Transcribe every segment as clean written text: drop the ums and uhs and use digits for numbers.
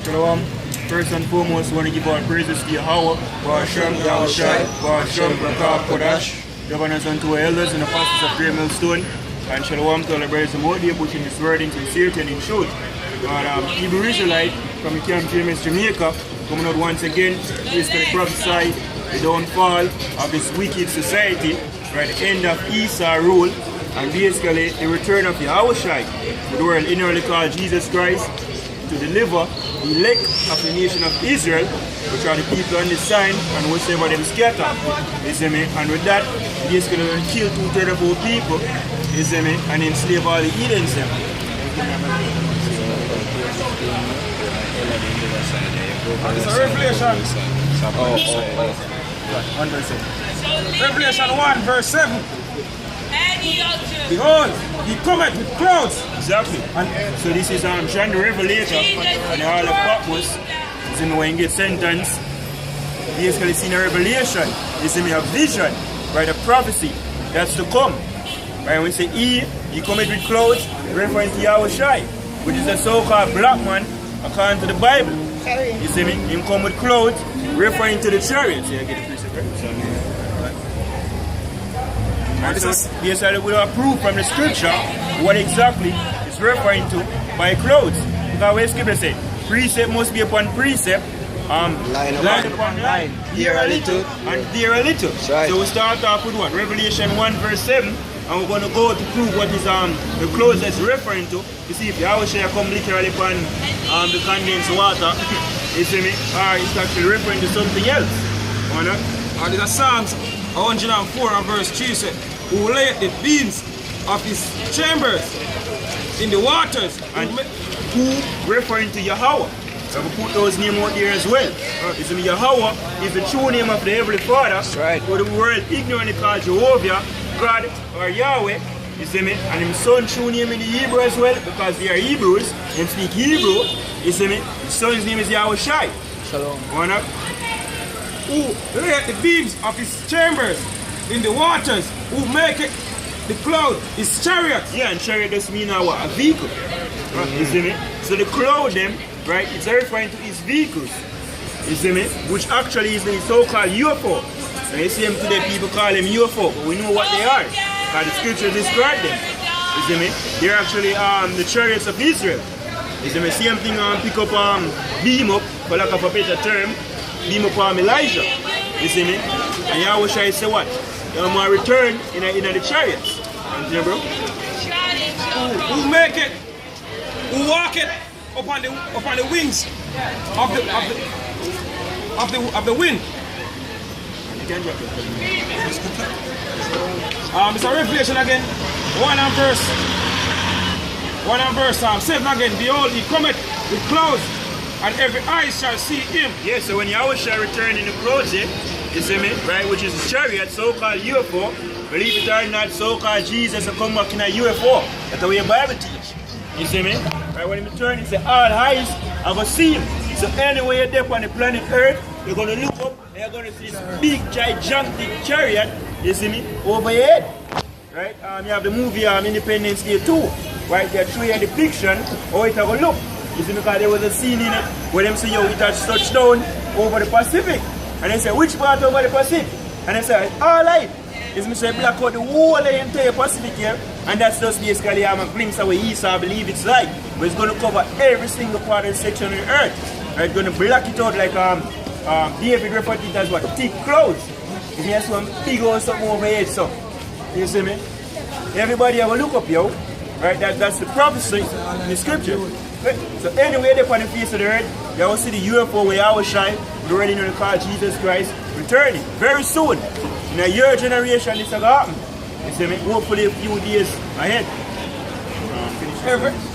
Shalom. First and foremost, I want to give our praises to YAHAWASHI, governors unto our elders and apostles of Great Millstone, and shalom to all the brothers and more pushing this word in sincerity and in truth. But Hebrew Israelite from the Camp James, Jamaica, coming out once again, is to prophesy the downfall of this wicked society, right, the end of Esau rule, and basically the return of YAHAWASHI, the world inwardly called Jesus Christ, to deliver the elect of the nation of Israel, which are the people on the sign and whatsoever them scatter. You see me? And with that, basically going to kill 2/3 of our people, you see me, and enslave all the heathens. It's a Revelation. Revelation 1 verse 7. Behold, he cometh with clouds. Exactly. And so this is John the Revelator and all the Patmos. You see me, when you get sentenced, basically seeing a revelation. You see me, a vision, right, a prophecy that's to come. Right, when we say he cometh with clouds, referring to YAHAWASHI, which is a so-called black man according to the Bible. You see me, him come with clouds, referring to the chariots. Yeah, get the precept, right? And so, yes, I will prove from the scripture what exactly it's referring to by clouds. Because where scripture says, precept must be upon precept, line upon line, here a little, and there a little. Right. So we start off with what? Revelation 1 verse 7, and we're going to go to prove what is the clouds that's referring to. You see, if YAHAWASHI come literally upon the condensed water, you see me, or it's actually referring to something else. Or not? And it's a Psalms 104 and verse 3 said, who laid the beams of his chambers in the waters. And who referring to Yahweh. So we put those names out there as well. You see me, Yahweh is the true name of the Heavenly Father. That's right. For the world ignorantly called Jehovah, God, or Yahweh. You see me? And his son's true name in the Hebrew as well, because they are Hebrews and speak Hebrew. You see me? His son's name is YAHAWASHI. Shalom. Who laid the beams of his chambers in the waters, who make it the cloud is chariots. Yeah, and chariot does mean a vehicle. You see me? So the cloud them, right, it's referring to his vehicles. You see me? Which actually is the so-called UFO. Now you see them today, people call them UFO, but we know what they are. Because the scripture describe them. You see me? They're actually the chariots of Israel. You see me? Same thing pick up beam up, for lack of a better term, beam up Elijah. You see me? And YAHAWASHI say what? You know, return in the chariots. You know, bro? Who make it? Who walk it upon the wings of the wind? You can drop it. It's a Revelation again. 1 and verse 7 again. Behold, he cometh with clouds, and every eye shall see him. Yeah, so when YAHAWASHI return in the clouds, you see me, right, which is a chariot, so-called UFO, believe it or not, so-called Jesus will come back in a UFO. That's the way the Bible teach. You see me? Right, when he return, he say, all eyes are going to see him. So anywhere you're there on the planet Earth, you're going to look up and you're going to see this big, gigantic chariot, you see me, over your head. Right? You have the movie Independence Day 2, right? They show you a depiction how it will look. You see, because there was a scene in it where them say, yo, it has touched down over the Pacific. And they say, which part over the Pacific? And they say, all right. It's me say black out the whole of the entire Pacific here. And that's just basically a glimpse of what Esau believe it's like. But it's going to cover every single part of the section of the earth. And it's going to black it out like David referred to it as what? Thick clouds. You see some big or something over here, so. You see me? Everybody have a look up, yo. Right? That's the prophecy in the scripture. Right? So anyway, they're on the face of the earth, you will see the UFO where YAHAWASHI, the already know call Jesus Christ, returning very soon. In a year generation, this will happen. You see me? Hopefully a few days ahead.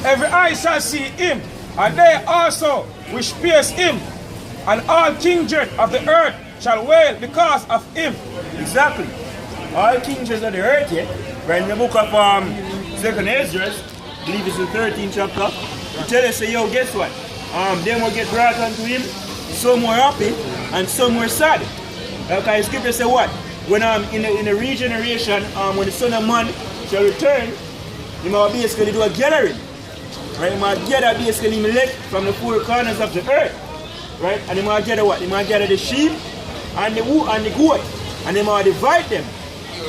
Every eye shall see him, and they also which pierce him, and all kindred of the earth shall wail because of him. Exactly. All kindreds of the earth, yeah. Right in the book of 2nd Ezra, I believe it's the 13th chapter. You tell us, say, yo, guess what? Them will get brought unto him, some were happy and some were sad. Okay, scripture say what? When in the regeneration, when the Son of Man shall return, he will basically do a gathering. right? They might gather basically him elect from the four corners of the earth, right? And they might gather what? They might gather the sheep and the goat, and they might divide them.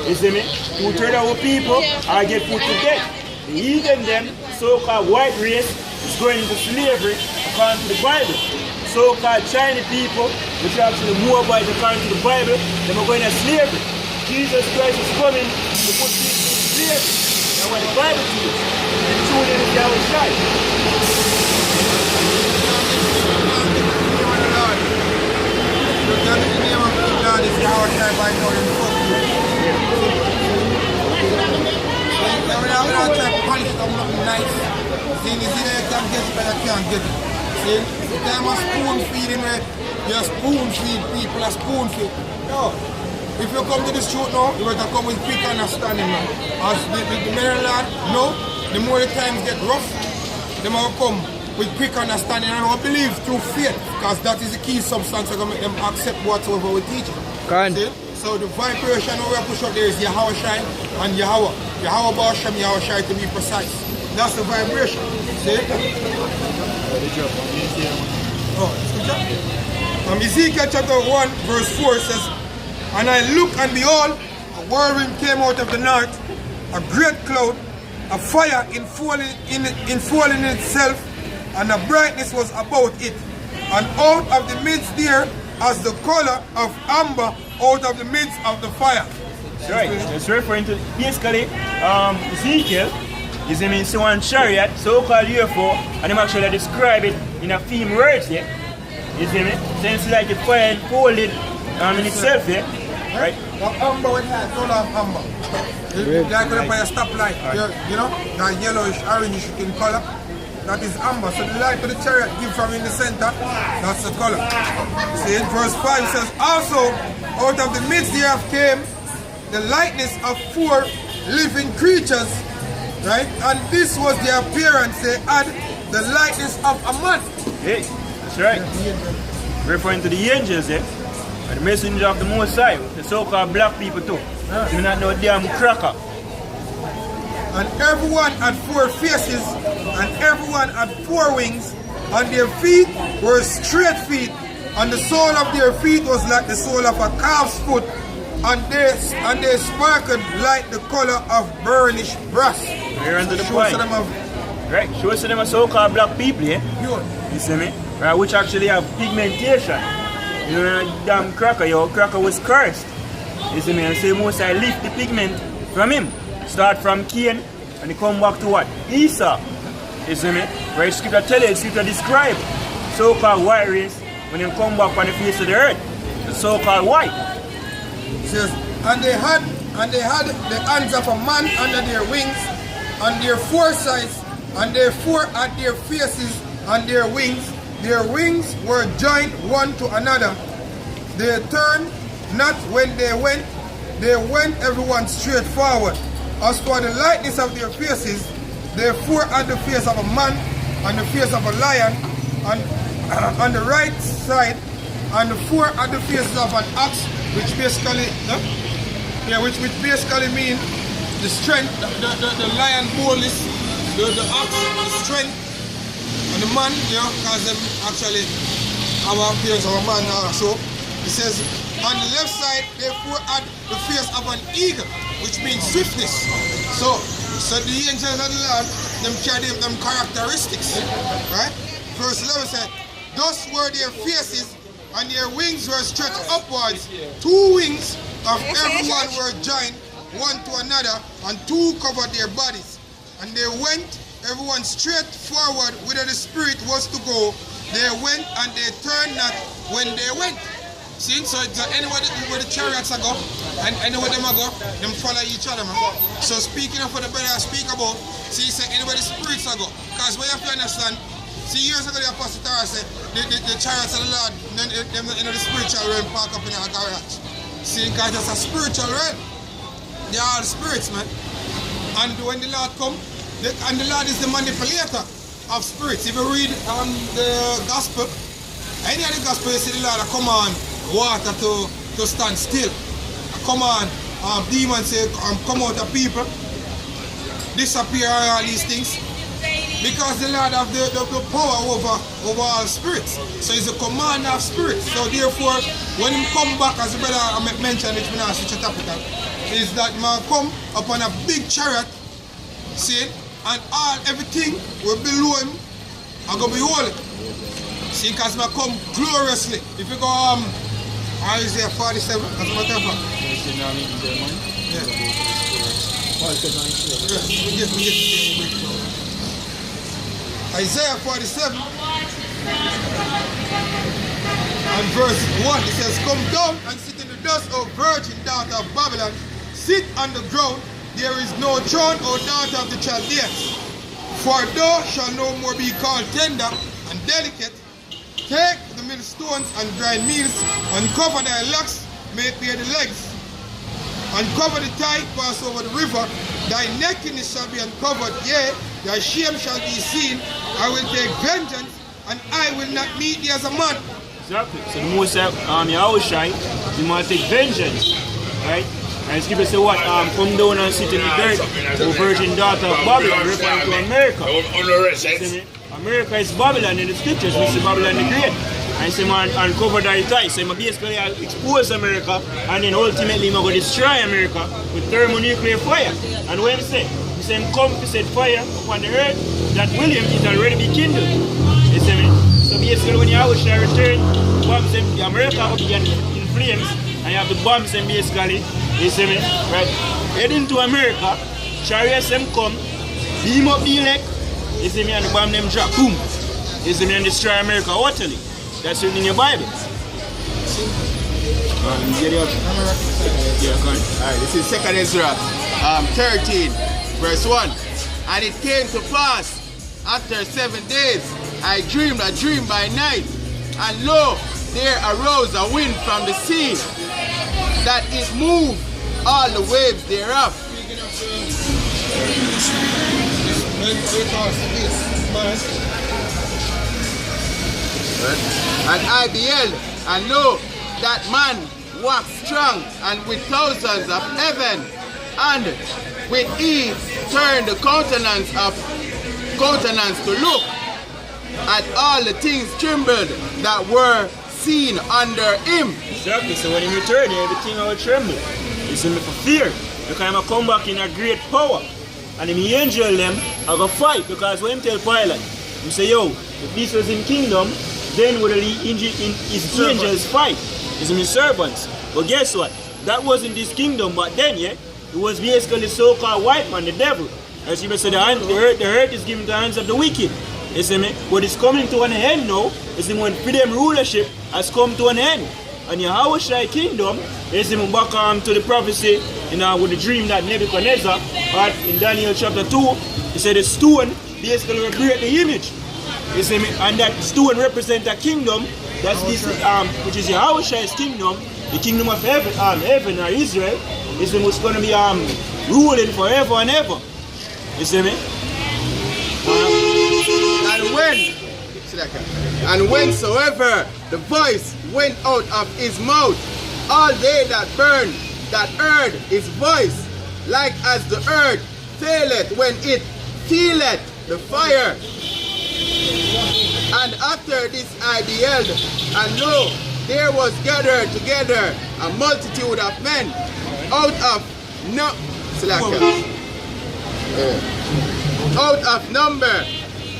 You see me? 2/3 of our people are get put to death. The heathen them, so-called white race, is going into slavery according to the Bible. So-called Chinese people, which are actually Moabites according to the Bible, they are going to slavery. Jesus Christ is coming to put people in slavery. That's what the Bible teaches. And true name is YAHAWASHI. I'm not trying to polish up nothing nice. See, you see that you can get it, but you can't get it. See, the time of spoon feeding, you spoon feed people, a spoon feed. No. If you come to this truth now, you better come with quick understanding now. As the Maryland, no, the more the times get rough, the more come with quick understanding and I believe through faith, because that is the key substance that will make them accept whatsoever we teach. See? So the vibration we push up there is YAHAWASHI and Yahawah. YAHAWASHI, YAHAWASHI to be precise. That's the vibration. See? Ezekiel chapter 1 verse 4 says, and I looked and behold, a whirlwind came out of the north, a great cloud, a fire infalling in itself, and a brightness was about it. And out of the midst there, as the color of amber out of the midst of the fire. That's right. It's referring to basically Ezekiel is in one chariot, so-called UFO, and I'm actually describe it in a theme words here. You see me? So it's like a fire unfolded in itself here. Right? Amber with that, color of amber. Like when you buy a stoplight, you know, that yellowish, orangish in color. That is amber. So the light of the chariot give from in the center, that's the color. See, in verse 5 it says, also out of the midst thereof came the likeness of 4 living creatures, right? And this was their appearance. They had the likeness of a man. Hey, that's right. Referring to the angels there, and the messenger of the Most High, the so-called black people too. You not know damn cracker. And everyone had 4 faces, and everyone had 4 wings, and their feet were straight feet, and the sole of their feet was like the sole of a calf's foot, and they sparkled like the color of burnished brass. We're into the point. Right, shows them a so-called black people, yeah? You see me? Right, which actually have pigmentation. You know, damn cracker, your cracker was cursed. You see me? And say Most I lift the pigment from him. Start from Cain and they come back to what? Esau. You see me? Right, scripture tell you, scripture describe so-called white race when they come back on the face of the earth. The so-called white. It says, and they had the hands of a man under their wings, and their 4 sides, and their 4 at their faces and their wings. Their wings were joined one to another. They turned not when they went everyone straight forward. As for the likeness of their faces, they 4 had the face of a man, and the face of a lion, and on the right side, and the 4 had the faces of an ox, which basically, which basically means the strength, the lion boldness, the ox, the strength, and the man, you know, because them actually have an appearance of a man also. It says, on the left side, they 4 had the face of an eagle, which means swiftness. So the angels of the Lord, them carry them characteristics, right? Verse 11 said, thus were their faces, and their wings were stretched upwards. 2 wings of everyone were joined one to another, and 2 covered their bodies. And they went, everyone straight forward, whither the spirit was to go. They went, and they turned not when they went. See, so anywhere where the chariots are go, and anywhere them go, them follow each other, man. So speaking of what the brother speak about, see, say anywhere the spirits are go. Because what you have to understand, see, years ago the Apostle Tara said, the chariots of the Lord, them in the spiritual realm park up in a garage. See, because that's a spiritual realm. They are all spirits, man. And when the Lord come, and the Lord is the manipulator of spirits. If you read the gospel, any of the gospel, you see the Lord come on water to stand still. Come on, demons say come out of people, disappear, all these things. Because the Lord have the power over all spirits. So he's a commander of spirits. So therefore, when he come back, as the brother I mentioned, which we now switch a topic, is that man come upon a big chariot, see, and everything will below him are going to be holy. See, because man come gloriously. If you go Isaiah 47, as a matter of fact. Yeah. Isaiah 47 and verse 1, it says, "Come down and sit in the dust, O virgin daughter of Babylon. Sit on the ground, there is no throne, O daughter of the Chaldeans. For thou shalt no more be called tender and delicate. Take the millstones and grind meals, and cover thy locks, make bare the legs, and cover the thigh, pass over the river. Thy nakedness shall be uncovered, yea, thy shame shall be seen. I will take vengeance, and I will not meet thee as a man." Exactly. So the Most YAHAWASHI, he must take vengeance, right? And scripture say what? Come down and sit in the dirt, O virgin daughter of Babylon, referring to America. America is Babylon in the scriptures, we see Babylon the Great. And say man, uncover thy thighs. So basically expose America, and then ultimately I'm going to destroy America with thermonuclear fire. And when he say come, he said fire upon the earth, that William is already be kindled. You see me? So basically when YAHAWASHI return, bombs them, America will be in flames, and you have the bombs them basically, you see me? Right? Heading to America, chariots them come, beam up the elect, you see me, and the bomb them drop, boom. You see me, and destroy America utterly. That's written in your Bible. Alright, this is 2nd Ezra 13, verse 1. "And it came to pass, after 7 days, I dreamed a dream by night, and lo, there arose a wind from the sea, that it moved all the waves thereof. And I beheld, and lo, that man waxed strong, and with thousands of heaven, and with ease turned the countenance to look at all the things trembled that were seen under him." Exactly. So when he returned, everything will tremble. You see me for fear. Because I'm come back in a great power. And the angel them are going to fight. Because when he tell Pilate, he say, yo, if this was in kingdom, then would his angels fight? It's in his servants. But guess what? That wasn't this kingdom, but then, yeah, it was basically the so-called white man, the devil. As you say, the earth is given to the hands of the wicked. You see me? But it's coming to an end now. You see, when freedom rulership has come to an end. And YAHAWASHI kingdom, you see me, back to the prophecy, you know, with the dream that Nebuchadnezzar had in Daniel chapter 2, he said the stone basically will break the image. You see me? And that stone represents a kingdom, that's this, which is YAHAWASHI's kingdom, the kingdom of heaven or Israel, you see me, it's going to be ruling forever and ever. You see me? And whensoever the voice went out of his mouth, all they that burned, that heard his voice, like as the earth faileth when it feeleth the fire. And after this I beheld, and lo, there was gathered together a multitude of men out of number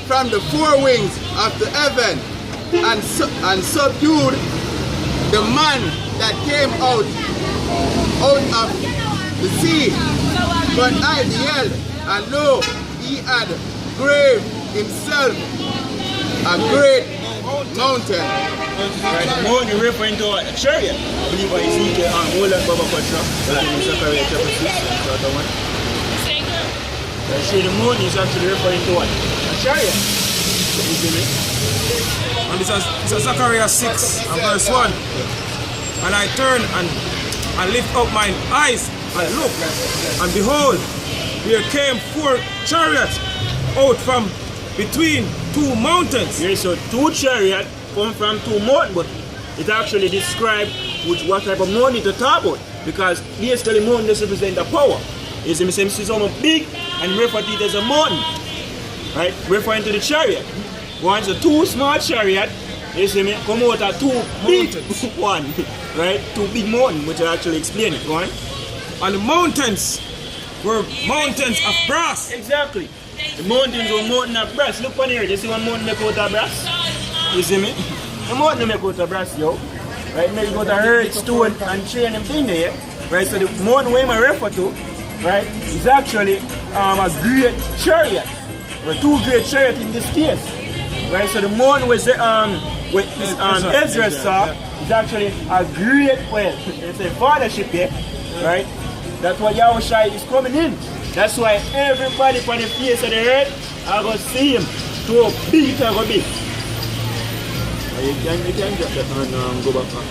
from the four wings of the heaven, and subdued the man that came out of the sea. But I beheld, and lo, he had graved himself a great mountain. Right, the mountain referring to a chariot. I believe I see the whole of Baba Patra, in Zechariah chapter 6 and chapter 1. I see the moon is actually referring to what? A chariot. And this is Zechariah 6 and verse 1. And I turned and lift up mine eyes and looked, and behold, there came 4 chariots out from between 2 mountains. Yeah, so 2 chariots come from 2 mountains, but it actually describes what type of mountain to talk about. Because basically mountain just represent a power. You see me say something big and refer to it as a mountain. right? Referring to the chariot. Once a two small chariot, you see me, come out of two big one, right? Two big mountains, which I actually explain it, right? And the mountains were mountains of brass. Exactly. The mountains were mountains of brass. Look on here, you see one mountain make out of brass? You see me? The mountain make out of brass, yo. Right, make out of earth, stone, and tree and them thing there. Right, so the mountain where I refer to, right, is actually a great chariot. Or two great chariots in this case. Right, so the mountain was Ezra saw is actually a great, well, it's a fathership here, right? That's why YAHAWASHI is coming in. That's why everybody on the face of the earth are going to see him. So big, it's going to be. You can drop that and go back on.